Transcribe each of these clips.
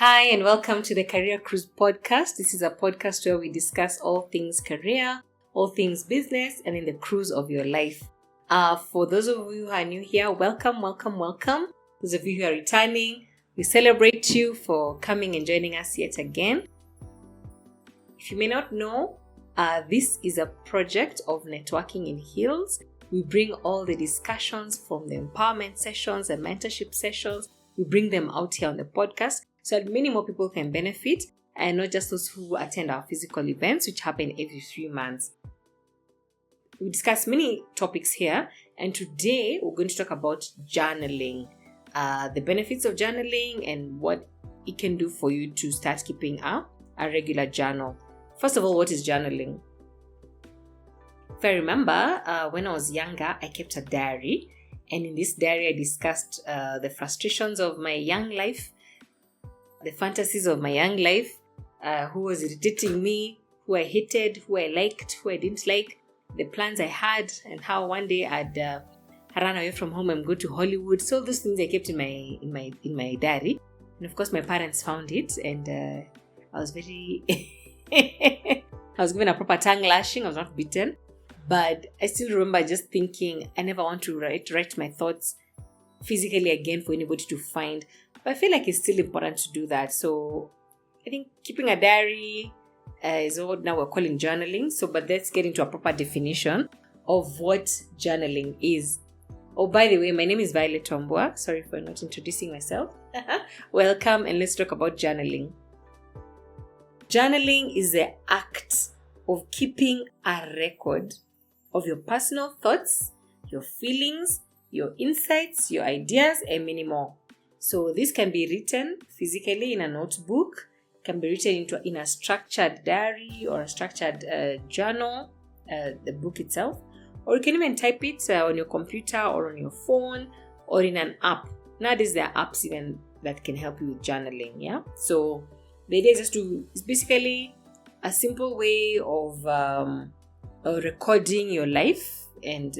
Hi, and welcome to the Career Cruise podcast. This is a podcast where we discuss all things career, all things business, and in the cruise of your life. For those of you who are new here, welcome. Those of you who are returning, we celebrate you for coming and joining us yet again. If you may not know, this is a project of Networking in Heels. We bring all the discussions from the empowerment sessions and mentorship sessions. We bring them out here on the podcast so that many more people can benefit, and not just those who attend our physical events, which happen every 3 months. We discuss many topics here, and today we're going to talk about journaling, the benefits of journaling and what it can do for you to start keeping a regular journal. First of all, what is journaling? If I remember, when I was younger, I kept a diary, and in this diary I discussed the frustrations of my young life, the fantasies of my young life, who was irritating me, who I hated, who I liked, who I didn't like, the plans I had, and how one day I'd run away from home and go to Hollywood. So those things I kept in my diary, and of course my parents found it, and I was very I was given a proper tongue lashing. I was not beaten, but I still remember just thinking I never want to write my thoughts physically again for anybody to find. But I feel like it's still important to do that. So I think keeping a diary is what now we're calling journaling. But let's get into a proper definition of what journaling is. Oh, by the way, my name is Violette Wambua. Sorry for not introducing myself. Welcome, and let's talk about journaling. Journaling is the act of keeping a record of your personal thoughts, your feelings, your insights, your ideas, and many more. So this can be written physically in a notebook, can be written in a structured diary or a structured journal, the book itself, or you can even type it on your computer or on your phone or in an app. Nowadays there are apps even that can help you with journaling. Yeah. So the idea is it's basically a simple way of recording your life and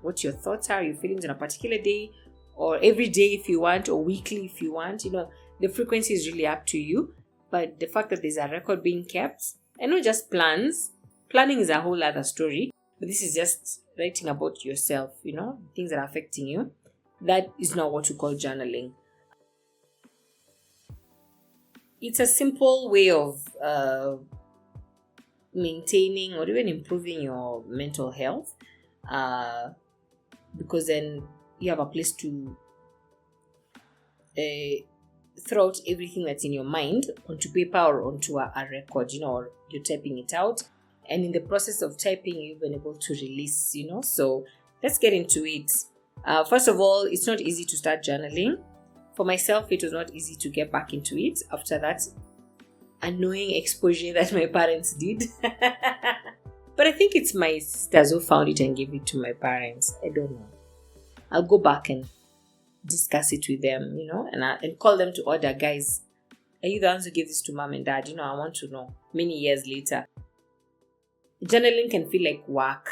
what your thoughts are, your feelings on a particular day, or every day if you want, or weekly if you want. The frequency is really up to you, but the fact that there's a record being kept, and not just plans. Planning is a whole other story, but this is just writing about yourself, things that are affecting you. That is not what you call journaling. It's a simple way of maintaining or even improving your mental health, because then you have a place to throw out everything that's in your mind onto paper or onto a record, or you're typing it out, and in the process of typing you've been able to release, so let's get into it. First of all, it's not easy to start journaling. For myself, it was not easy to get back into it after that annoying exposure that my parents did. But I think it's my sisters who found it and gave it to my parents. I don't know. I'll go back and discuss it with them, and call them to order. Guys, are you the ones who gave this to mom and dad? I want to know. Many years later, journaling can feel like work,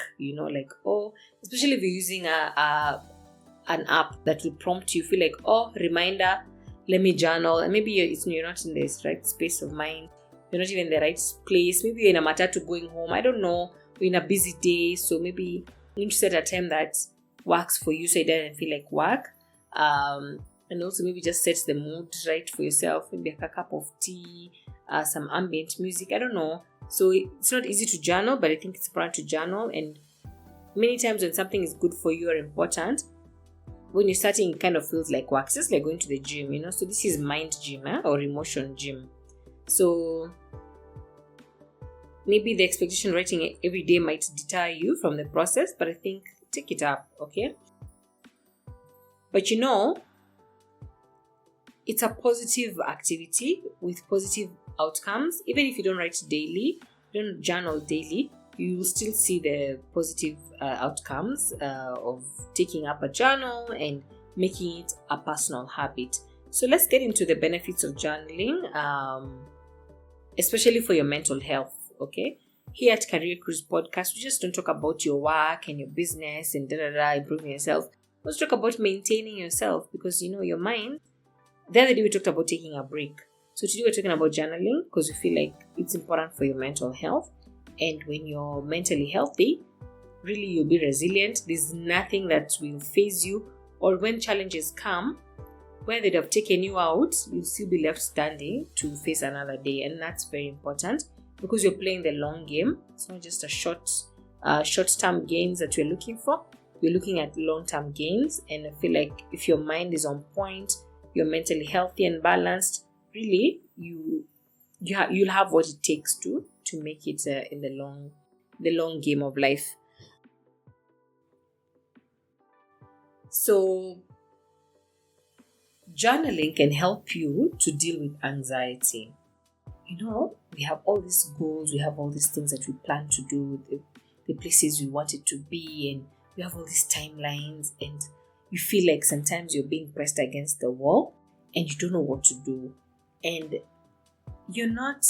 especially if you're using an app that will prompt you, feel like, reminder, let me journal. And maybe you're not in the right space of mind. You're not even in the right place. Maybe you're in a matatu going home. I don't know. You're in a busy day. So maybe you need to set a time that works for you so it doesn't feel like work. And also maybe just set the mood right for yourself. Maybe a cup of tea, some ambient music. I don't know. So it's not easy to journal, but I think it's important to journal. And many times when something is good for you or important, when you're starting, it kind of feels like work. It's just like going to the gym, So this is mind gym or emotion gym. So maybe the expectation writing every day might deter you from the process, but I think take it up, okay? But it's a positive activity with positive outcomes. Even if you don't write daily, you don't journal daily, you will still see the positive outcomes of taking up a journal and making it a personal habit. So let's get into the benefits of journaling, especially for your mental health, okay? Here at Career Cruise Podcast, we just don't talk about your work and your business and improving yourself. Let's talk about maintaining yourself, because your mind. The other day we talked about taking a break. So today we're talking about journaling because we feel like it's important for your mental health. And when you're mentally healthy, really you'll be resilient. There's nothing that will phase you, or when challenges come, where they'd have taken you out, you'll still be left standing to face another day. And that's very important because you're playing the long game. It's not just a short-term gains that you're looking for. You're looking at long-term gains. And I feel like if your mind is on point, you're mentally healthy and balanced, really you'll have what it takes to make it in the long game of life. So journaling can help you to deal with anxiety. We have all these goals, we have all these things that we plan to do, the places we want it to be, and we have all these timelines, and you feel like sometimes you're being pressed against the wall and you don't know what to do. And you're not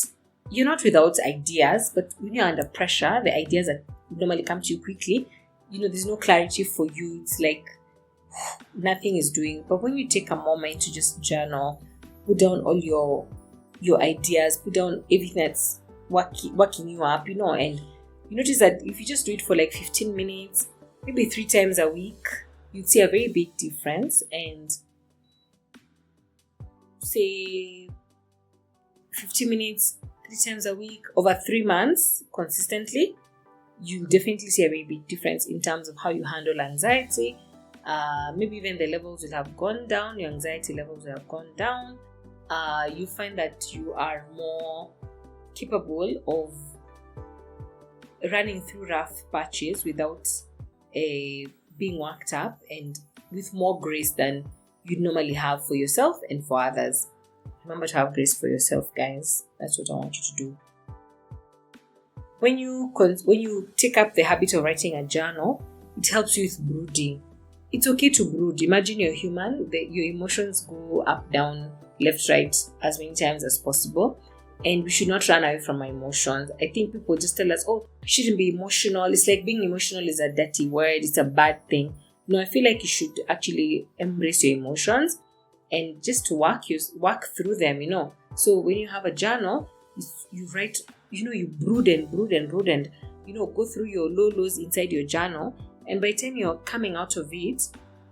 without ideas, but when you're under pressure, the ideas that normally come to you quickly, there's no clarity for you. It's like nothing is doing. But when you take a moment to just journal, put down all your ideas, put down everything that's working you up, and you notice that if you just do it for like 15 minutes, maybe 3 times a week, you'd see a very big difference. And say 15 minutes 3 times a week over 3 months consistently, you definitely see a very big difference in terms of how you handle anxiety. Maybe even the levels will have gone down, your anxiety levels will have gone down. You find that you are more capable of running through rough patches without being worked up, and with more grace than you'd normally have for yourself and for others. Remember to have grace for yourself, guys. That's what I want you to do. When you take up the habit of writing a journal, it helps you with brooding. It's okay to brood. Imagine you're human, your emotions go up, down, left, right as many times as possible. And we should not run away from our emotions. I think people just tell us, oh, you shouldn't be emotional. It's like being emotional is a dirty word. It's a bad thing. No, I feel like you should actually embrace your emotions and just work through them, So when you have a journal, you write, you brood and go through your lows inside your journal. And by the time you're coming out of it,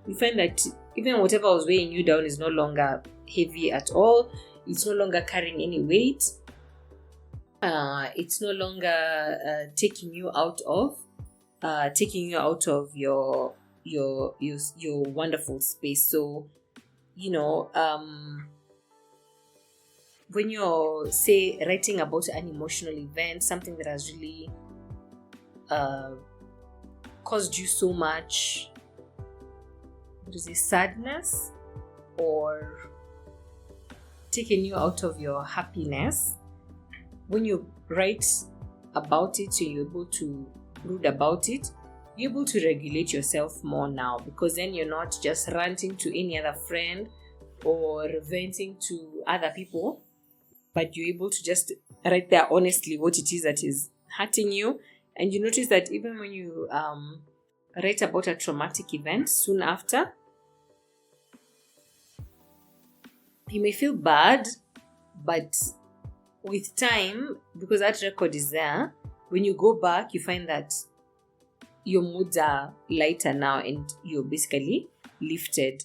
you find that even whatever was weighing you down is no longer heavy at all. It's no longer carrying any weight. It's no longer taking you out of your wonderful space. So, when you're, say, writing about an emotional event, something that has really caused you so much, sadness, or taken you out of your happiness, when you write about it, so you're able to brood about it, you're able to regulate yourself more now, because then you're not just ranting to any other friend or venting to other people, but you're able to just write there honestly what it is that is hurting you. And you notice that even when you write about a traumatic event soon after, you may feel bad, but with time, because that record is there, when you go back, you find that your moods are lighter now and you're basically lifted.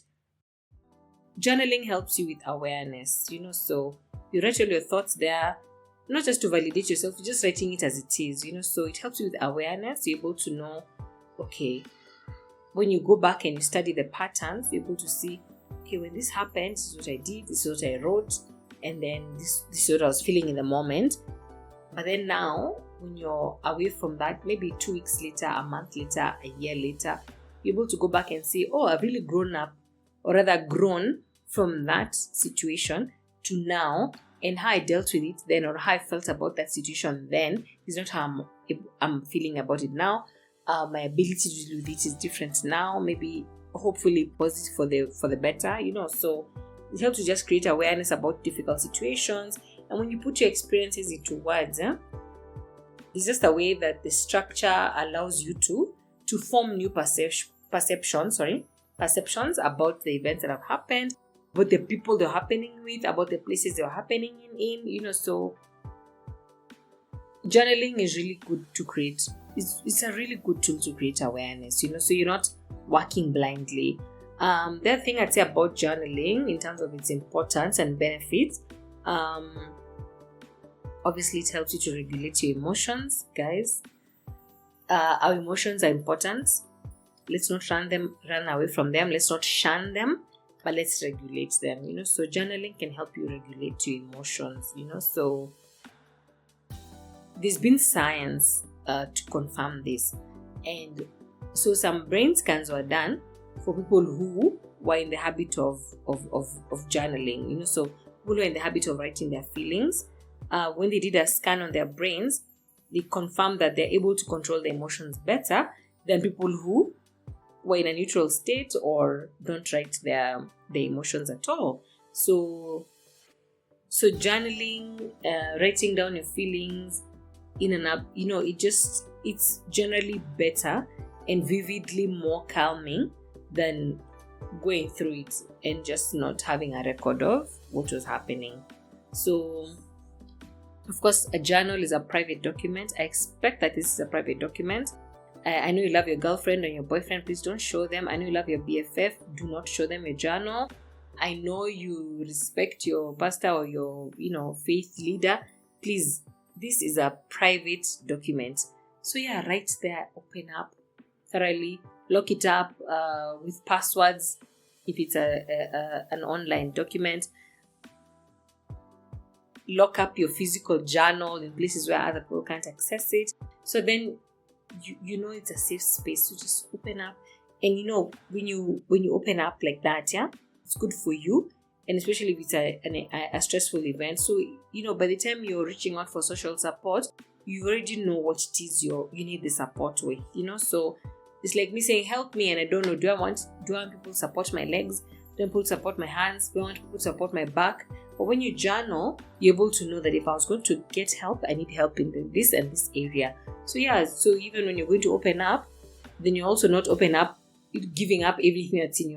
Journaling helps you with awareness, so you write all your thoughts there, not just to validate yourself, you're just writing it as it is, so it helps you with awareness. You're able to know, okay, when you go back and you study the patterns, you're able to see, okay, when this happened, this is what I did, this is what I wrote, and then this is what I was feeling in the moment. But then now, when you're away from that, maybe 2 weeks later, a month later, a year later, you're able to go back and say, oh, I've really grown up, or rather grown from that situation to now, and how I dealt with it then, or how I felt about that situation then is not how I'm feeling about it now. My ability to deal with it is different now, maybe hopefully positive for the better, so it helps you just create awareness about difficult situations. And when you put your experiences into words, it's just a way that the structure allows you to form new perceptions about the events that have happened, about the people they're happening with, about the places they're happening in. So journaling is really good to create. It's a really good tool to create awareness, so you're not working blindly. The other thing I'd say about journaling in terms of its importance and benefits, obviously it helps you to regulate your emotions, guys. Our emotions are important. Let's not run away from them. Let's not shun them, but let's regulate them, So journaling can help you regulate your emotions, So there's been science to confirm this. And so some brain scans were done for people who were in the habit of journaling, So people who are in the habit of writing their feelings, when they did a scan on their brains, they confirmed that they're able to control their emotions better than people who were in a neutral state or don't write their emotions at all. So journaling, writing down your feelings in an app, it's generally better and vividly more calming than going through it and just not having a record of what was happening. So, of course, a journal is a private document. I expect that this is a private document. I know you love your girlfriend or your boyfriend. Please don't show them. I know you love your BFF. Do not show them your journal. I know you respect your pastor or your, faith leader. Please, this is a private document. So yeah, write there, open up thoroughly, lock it up with passwords if it's an online document. Lock up your physical journal in places where other people can't access it. So then it's a safe space. So just open up, and when you open up like that, yeah, it's good for you, and especially if it's a stressful event. So by the time you're reaching out for social support, you already know what it is you need the support with. So it's like me saying, help me, and I don't know, do I want people to support my legs? Do I want people to support my hands? Do I want people to support my back? But when you journal, you're able to know that if I was going to get help, I need help in this and this area. So yeah, so even when you're going to open up, then you're also not open up, giving up everything that's in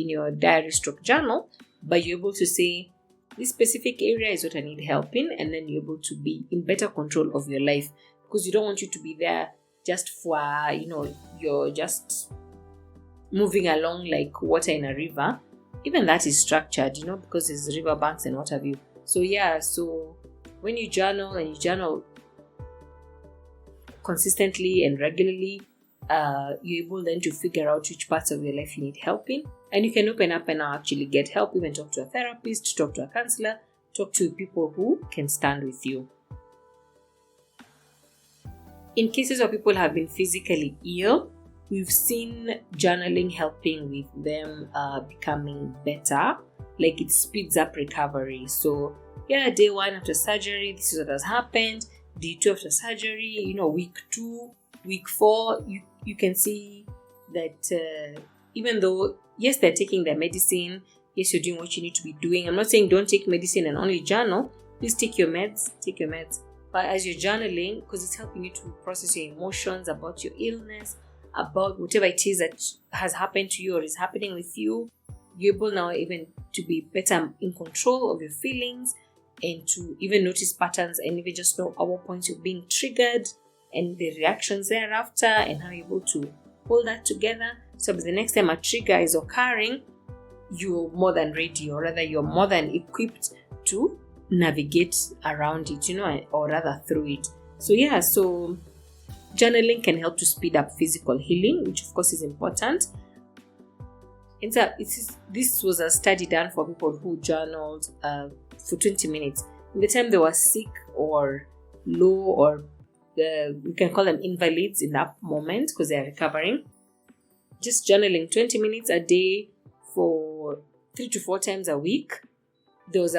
your diary stroke journal, but you're able to say, this specific area is what I need help in, and then you're able to be in better control of your life, because you don't want you to be there just for, you're just moving along like water in a river. Even that is structured, because there's river banks and what have you. So yeah, so when you journal and you journal consistently and regularly, you're able then to figure out which parts of your life you need help in, and you can open up and actually get help, even talk to a therapist, talk to a counselor, talk to people who can stand with you. In cases where people have been physically ill, we've seen journaling helping with them becoming better. Like, it speeds up recovery. So yeah, day 1 after surgery, this is what has happened. Day 2 after surgery, week 2, week 4, you can see that even though, yes, they're taking their medicine, yes, you're doing what you need to be doing. I'm not saying don't take medicine and only journal. Please take your meds. But as you're journaling, because it's helping you to process your emotions about your illness, about whatever it is that has happened to you or is happening with you, you're able now even to be better in control of your feelings, and to even notice patterns, and even just know at what points you're being triggered and the reactions thereafter, and how you're able to hold that together. So the next time a trigger is occurring, you're more than ready, or rather you're more than equipped to navigate around it, or rather through it. So yeah, so journaling can help to speed up physical healing, which of course is important. And so this was a study done for people who journaled for 20 minutes. In the time they were sick or low, or we can call them invalids in that moment because they are recovering. Just journaling 20 minutes a day for 3 to 4 times a week, there's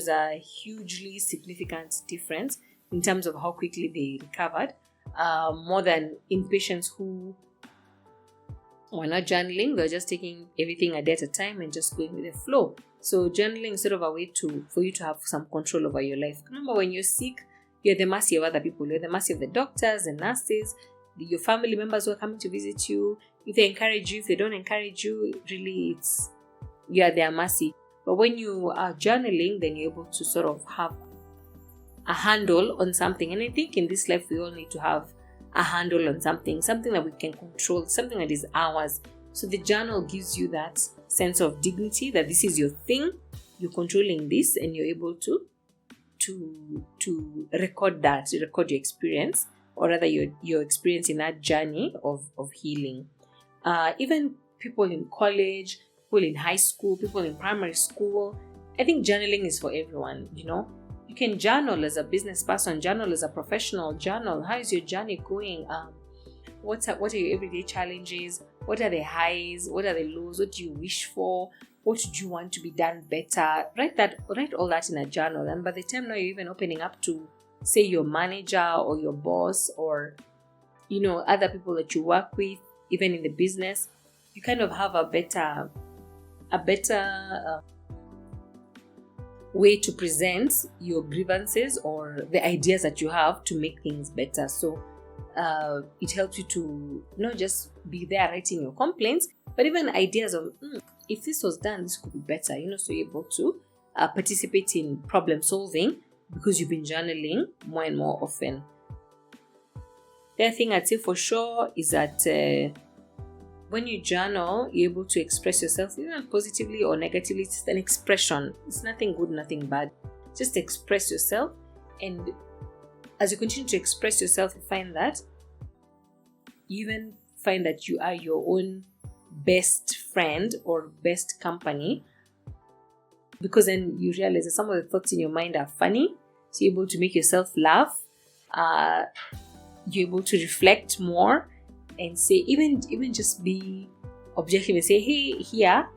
a hugely significant difference in terms of how quickly they recovered, more than inpatients who were not journaling. They're just taking everything a day at a time and just going with the flow. So journaling is sort of a way for you to have some control over your life. Remember, when you're sick, you're at the mercy of other people. You're at the mercy of the doctors and nurses, your family members who are coming to visit you. If they encourage you, if they don't encourage you, really you're at their mercy. But when you are journaling, then you're able to sort of have a handle on something. And I think in this life, we all need to have a handle on something that we can control, something that is ours. So the journal gives you that sense of dignity, that this is your thing, you're controlling this, and you're able to record that, to record your experience, or rather your experience in that journey of healing. Even people in college, people in high school, people in primary school, I think journaling is for everyone. You can journal as a business person, journal as a professional, journal. How is your journey going? What are your everyday challenges? What are the highs? What are the lows? What do you wish for? What do you want to be done better? Write all that in a journal. And by the time now you're even opening up to, say, your manager or your boss, or other people that you work with, even in the business, you kind of have a better way to present your grievances or the ideas that you have to make things better. So it helps you to not just be there writing your complaints, but even ideas of if this was done, this could be better. So you're able to participate in problem solving because you've been journaling more and more often. The other thing I'd say for sure is that when you journal, you're able to express yourself, even positively or negatively. It's just an expression. It's nothing good, nothing bad. Just express yourself. And as you continue to express yourself, you even find that you are your own best friend or best company, because then you realize that some of the thoughts in your mind are funny. So you're able to make yourself laugh. You're able to reflect more and say, even just be objective and say, hey, here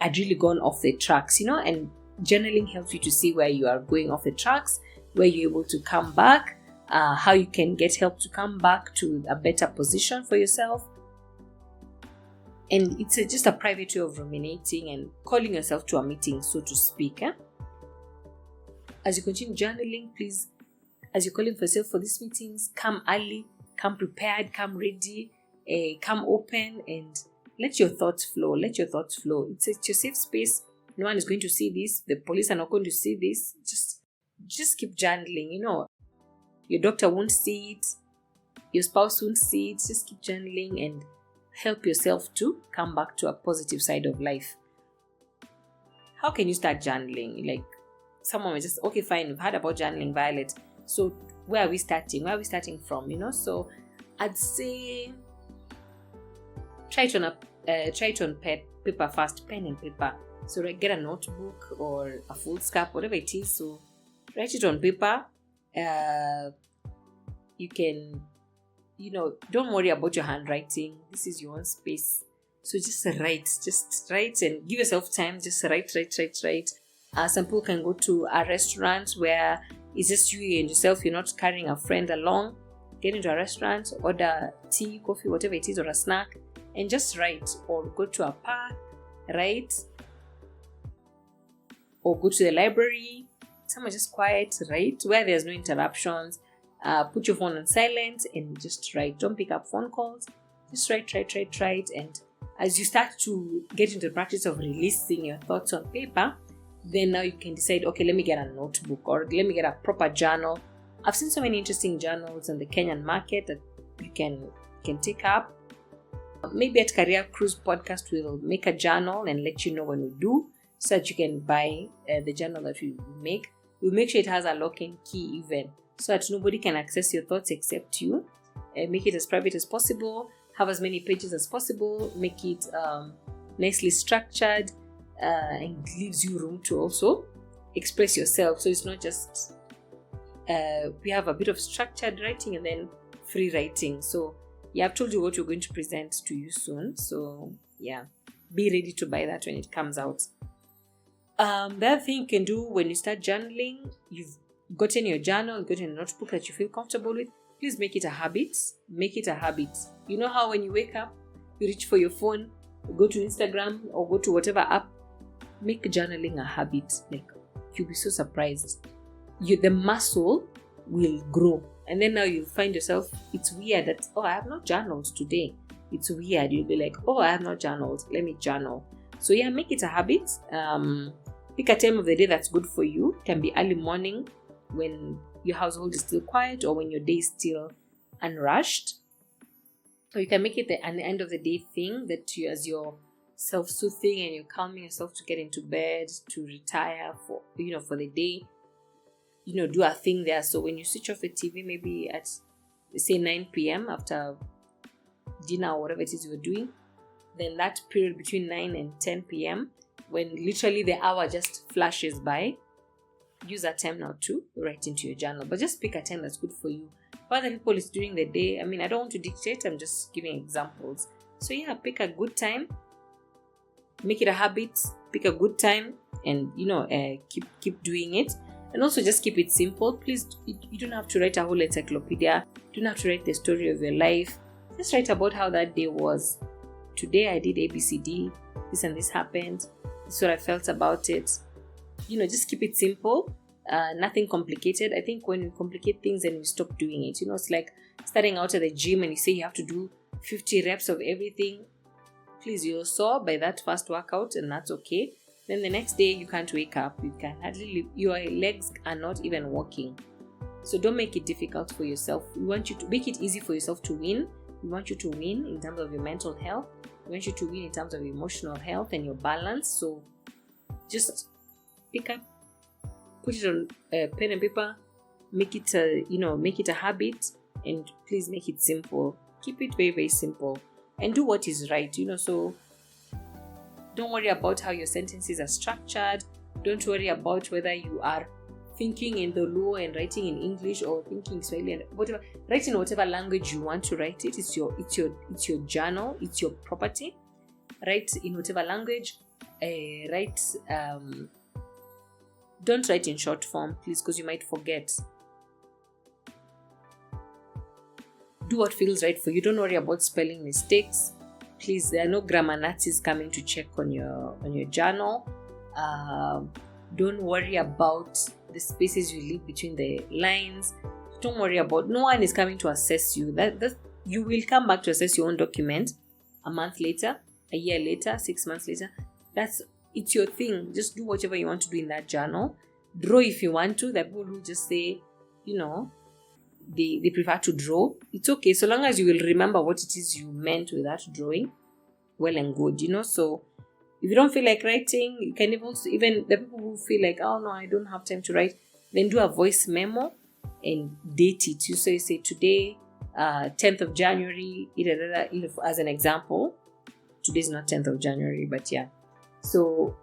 I'd really gone off the tracks, and journaling helps you to see where you are going off the tracks, where you're able to come back, how you can get help to come back to a better position for yourself. And it's just a private way of ruminating and calling yourself to a meeting, so to speak. As you continue journaling, please, as you're calling for yourself for these meetings, come early, come prepared, come ready, come open, and let your thoughts flow. It's your safe space. No one is going to see this. The police are not going to see this. Just keep journaling. Your doctor won't see it. Your spouse won't see it. Just keep journaling and help yourself to come back to a positive side of life. How can you start journaling? Like, someone will just, okay, fine, we've heard about journaling, Violet. So where are we starting? Where are we starting from? So I'd say try it on paper first, pen and paper. So get a notebook or a foolscap, whatever it is. So write it on paper. You can, don't worry about your handwriting. This is your own space. So just write and give yourself time. Just write. Some people can go to a restaurant where it's just you and yourself. You're not carrying a friend along. Get into a restaurant, order tea, coffee, whatever it is, or a snack, and just write. Or go to a park, write. Or go to the library. Somewhere just quiet, write, where there's no interruptions. Put your phone on silent and just write. Don't pick up phone calls. Just write. And as you start to get into the practice of releasing your thoughts on paper, then now you can decide, okay, let me get a notebook or let me get a proper journal. I've seen so many interesting journals in the Kenyan market that you can take up. Maybe at Career Cruise Podcast, we'll make a journal and let you know when we do, so that you can buy the journal that we make. We'll make sure it has a lock-in key even, so that nobody can access your thoughts except you. Make it as private as possible. Have as many pages as possible. Make it nicely structured. And leaves you room to also express yourself. So it's not just we have a bit of structured writing and then free writing. So I've told you what we're going to present to you soon. So be ready to buy that when it comes out. The other thing you can do when you start journaling, you've gotten your journal, gotten a notebook that you feel comfortable with. Please make it a habit. You know how when you wake up, you reach for your phone, go to Instagram or go to whatever app. Make journaling a habit. Like, you'll be so surprised. The muscle will grow, and then now you'll find yourself, it's weird that, I have not journaled today. It's weird. You'll be like, I have not journaled, let me journal. So yeah, make it a habit. Pick a time of the day that's good for you. It can be early morning when your household is still quiet, or when your day is still unrushed. Or you can make it an end of the day thing that you, as your self-soothing, and you're calming yourself to get into bed, to retire for the day. Do a thing there. So when you switch off the TV, maybe at say 9 p.m. after dinner or whatever it is you're doing, then that period between 9 and 10 p.m., when literally the hour just flashes by, use that time now to write into your journal. But just pick a time that's good for you. For other people, it's during the day. I mean, I don't want to dictate, I'm just giving examples. So yeah, pick a good time, make it a habit, pick a good time, and keep doing it. And also just keep it simple. Please, you don't have to write a whole encyclopedia. You don't have to write the story of your life. Just write about how that day was. Today I did ABCD, this and this happened, this is what I felt about it. Just keep it simple, nothing complicated. I think when you complicate things, then you stop doing it. It's like starting out at the gym and you say you have to do 50 reps of everything. Please, you're sore by that first workout, and that's okay. Then the next day you can't wake up, you can hardly, your legs are not even walking. So don't make it difficult for yourself. We want you to make it easy for yourself to win. We want you to win in terms of your mental health. We want you to win in terms of your emotional health and your balance. So just pick up, put it on pen and paper, make it a habit, and please make it simple. Keep it very, very simple, and do what is right. So don't worry about how your sentences are structured. Don't worry about whether you are thinking in the Luo and writing in English, or thinking Swahili and whatever. Write in whatever language you want to write it. It's your journal. It's your property. Write in whatever language. Don't write in short form, please, because you might forget. Do what feels right for you. Don't worry about spelling mistakes. Please, there are no grammar Nazis coming to check on your journal. Don't worry about the spaces you leave between the lines. Don't worry about, no one is coming to assess you. That you will come back to assess your own document a month later, a year later, 6 months later. It's your thing. Just do whatever you want to do in that journal. Draw if you want to. There are people who just say, they prefer to draw. It's okay, so long as you will remember what it is you meant with that drawing. Well and good, So if you don't feel like writing, you can even the people who feel like, oh no, I don't have time to write, then do a voice memo and date it. So you say today, 10th of January, as an example. Today's not 10th of January, but yeah. So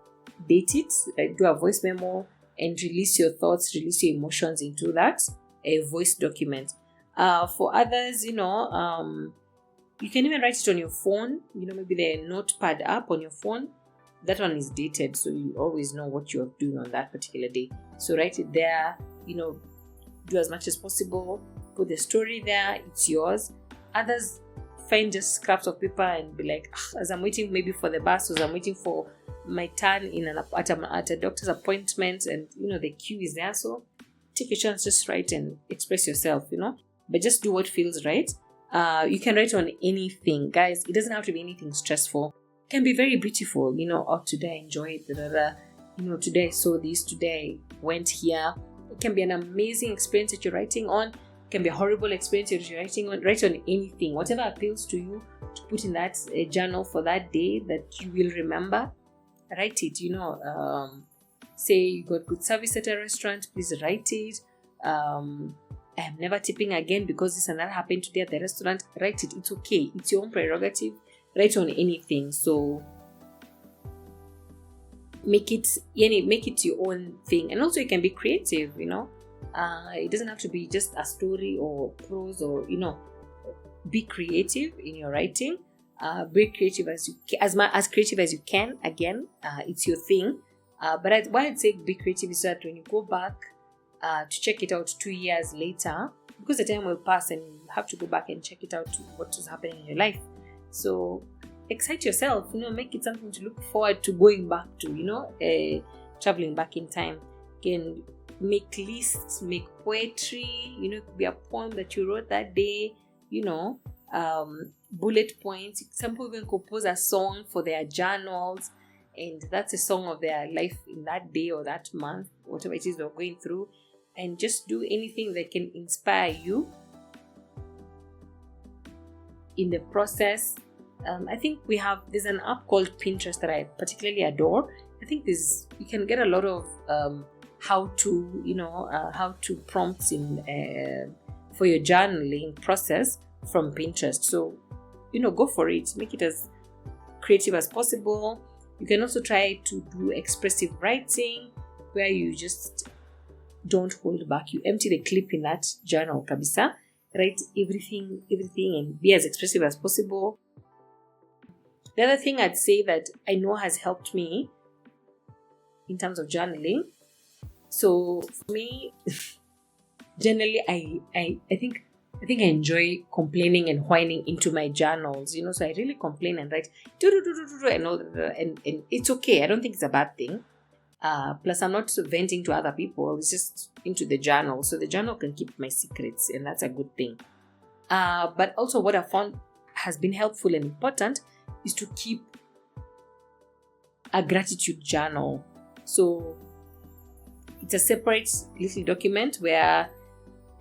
date it, do a voice memo, and release your thoughts, release your emotions into that a voice document. For others, you can even write it on your phone. Maybe the notepad app on your phone. That one is dated, so you always know what you're doing on that particular day. So write it there, do as much as possible. Put the story there, it's yours. Others find just scraps of paper and be like, as I'm waiting maybe for the bus, or as I'm waiting for my turn at a doctor's appointment, and the queue is there. So take your chance, just write and express yourself, but just do what feels right. You can write on anything, guys. It doesn't have to be anything stressful. It can be very beautiful, oh, today I enjoyed today I saw this, today I went here. It can be an amazing experience that you're writing on. It can be a horrible experience that you're writing on. Write on anything, whatever appeals to you, to put in that journal for that day that you will remember. Write it, say you got good service at a restaurant, please write it. I'm never tipping again because this and that happened today at the restaurant. Write it. It's okay. It's your own prerogative. Write on anything. So make it your own thing. And also you can be creative, it doesn't have to be just a story or prose, or be creative in your writing. Be creative as creative as you can. Again, it's your thing. But why I'd say be creative is that when you go back to check it out 2 years later, because the time will pass and you have to go back and check it out to what is happening in your life. So excite yourself, make it something to look forward to going back to, traveling back in time. You can make lists, make poetry, it could be a poem that you wrote that day, bullet points. Some people even compose a song for their journals. and that's a song of their life in that day or that month, whatever it is they're going through, and just do anything that can inspire you in the process. I think there's an app called Pinterest that I particularly adore. I think you can get a lot of how to prompts for your journaling process from Pinterest. So, go for it. Make it as creative as possible. You can also try to do expressive writing, where you just don't hold back. You empty the clip in that journal, kabisa. Write everything, and be as expressive as possible. The other thing I'd say that I know has helped me in terms of journaling. So for me, generally, I think I enjoy complaining and whining into my journals. So I really complain and write and all that, and it's okay. I don't think it's a bad thing. Plus, I'm not venting to other people. It's just into the journal, so the journal can keep my secrets, and that's a good thing. But also, what I found has been helpful and important is to keep a gratitude journal. So it's a separate little document where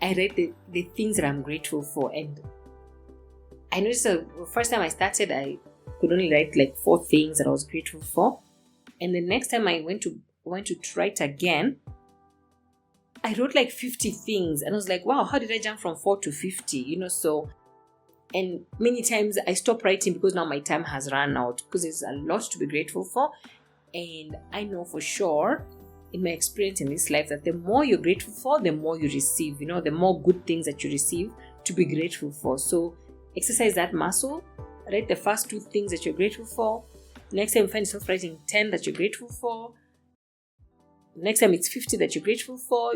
I write the things that I'm grateful for. And I noticed the first time I started, I could only write like 4 things that I was grateful for. And the next time I went to write again, I wrote like 50 things. And I was like, wow, how did I jump from 4 to 50? So, and many times I stop writing because now my time has run out, because there's a lot to be grateful for. And I know for sure, in my experience in this life, that the more you're grateful for, the more you receive, the more good things that you receive to be grateful for. So exercise that muscle. Write the first 2 things that you're grateful for. Next time you find yourself writing 10 that you're grateful for. Next time it's 50 that you're grateful for.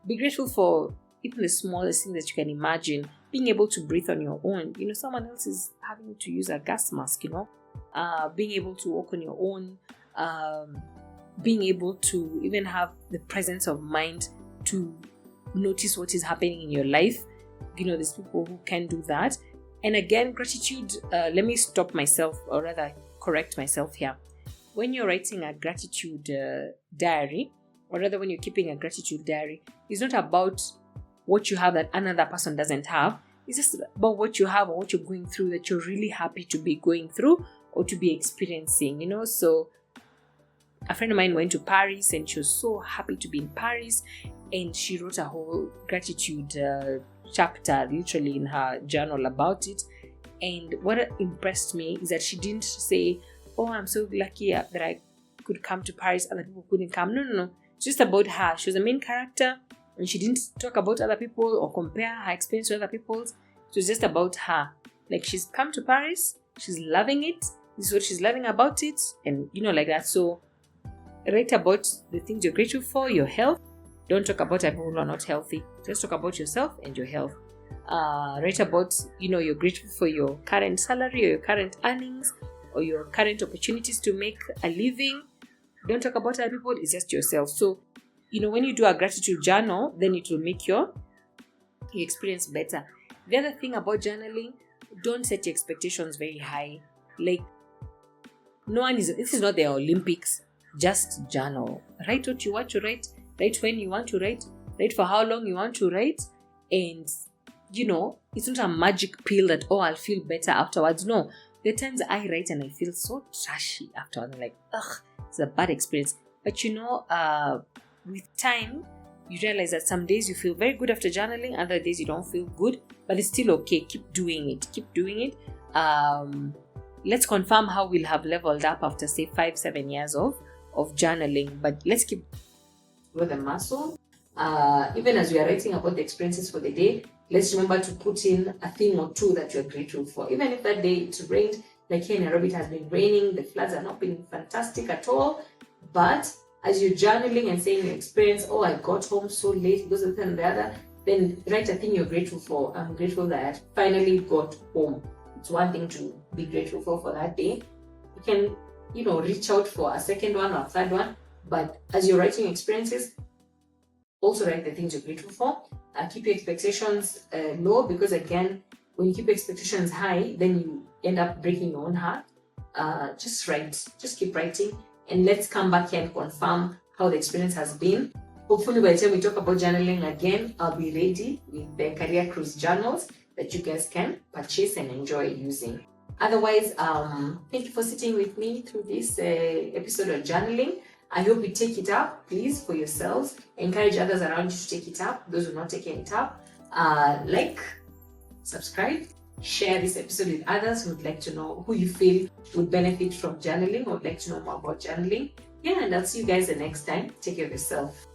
Be grateful for even the smallest thing that you can imagine. Being able to breathe on your own. Someone else is having to use a gas mask, being able to walk on your own. Being able to even have the presence of mind to notice what is happening in your life. There's people who can do that. And again, gratitude, let me stop myself, or rather correct myself here. When you're writing a gratitude diary, or rather when you're keeping a gratitude diary, it's not about what you have that another person doesn't have. It's just about what you have or what you're going through that you're really happy to be going through or to be experiencing, So a friend of mine went to Paris and she was so happy to be in Paris, and she wrote a whole gratitude chapter literally in her journal about it. And what impressed me is that she didn't say, oh, I'm so lucky that I could come to Paris, other people couldn't come. No. It's just about her. She was the main character, and she didn't talk about other people or compare her experience to other people's. It was just about her. Like, she's come to Paris, she's loving it, this is what she's loving about it, and like that. So write about the things you're grateful for, your health. Don't talk about people who are not healthy. Just talk about yourself and your health. Write about, you're grateful for your current salary or your current earnings or your current opportunities to make a living. Don't talk about other people, it's just yourself. So, when you do a gratitude journal, then it will make your experience better. The other thing about journaling, don't set your expectations very high. Like, this is not the Olympics. Just journal. Write what you want to write. Write when you want to write. Write for how long you want to write. And, it's not a magic pill that, I'll feel better afterwards. No. There are times I write and I feel so trashy afterwards. I'm like, it's a bad experience. But, with time, you realize that some days you feel very good after journaling. Other days you don't feel good. But it's still okay. Keep doing it. Let's confirm how we'll have leveled up after, say, 5-7 years of journaling. But let's keep the muscle. Even as we are writing about the experiences for the day, let's remember to put in a thing or 2 that you're grateful for. Even if that day it's rained, like here in Nairobi it has been raining, the floods have not been fantastic at all. But as you're journaling and saying your experience, I got home so late, this and the other, then write a thing you're grateful for. I'm grateful that I finally got home. It's one thing to be grateful for that day. You can, reach out for a second one or a third one. But as you're writing experiences, also write the things you're grateful for. Keep your expectations low, because again, when you keep expectations high, then you end up breaking your own heart. just write, just keep writing, and let's come back here and confirm how the experience has been. Hopefully by the time we talk about journaling again, I'll be ready with the Career Cruise journals that you guys can purchase and enjoy using. Otherwise, thank you for sitting with me through this episode of journaling. I hope you take it up, please, for yourselves. Encourage others around you to take it up. Those who are not taking it up, like, subscribe, share this episode with others who would like to know, who you feel would benefit from journaling or would like to know more about journaling. Yeah, and I'll see you guys the next time. Take care of yourself.